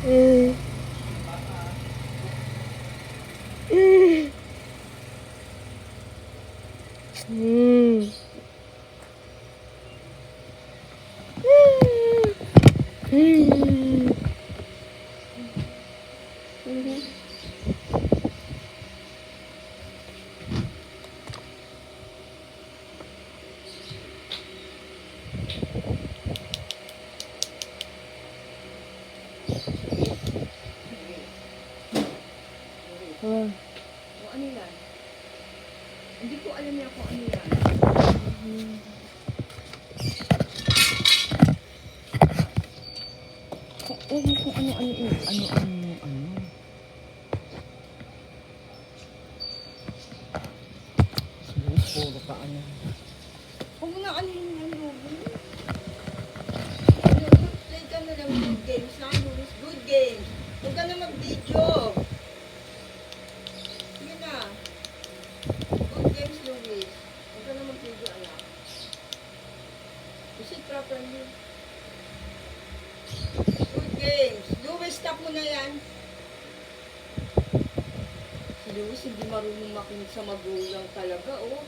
Mm. Mm. Mm. Mm. Mhm. Ah. O ano yan? Hindi ko alam yan kung ano yan. Kung ano. Puro ka ano. Huwag mo na ano yung Ruby. Play ka na lang good games na. Good games. Huwag ka na mag-video. Sige na. Good games, Louis. Huwag ka na mag-video, anak. You sit properly. Good games. Louis, stop mo na yan. Si Louis hindi marunong makinig sa magulang talaga, oh.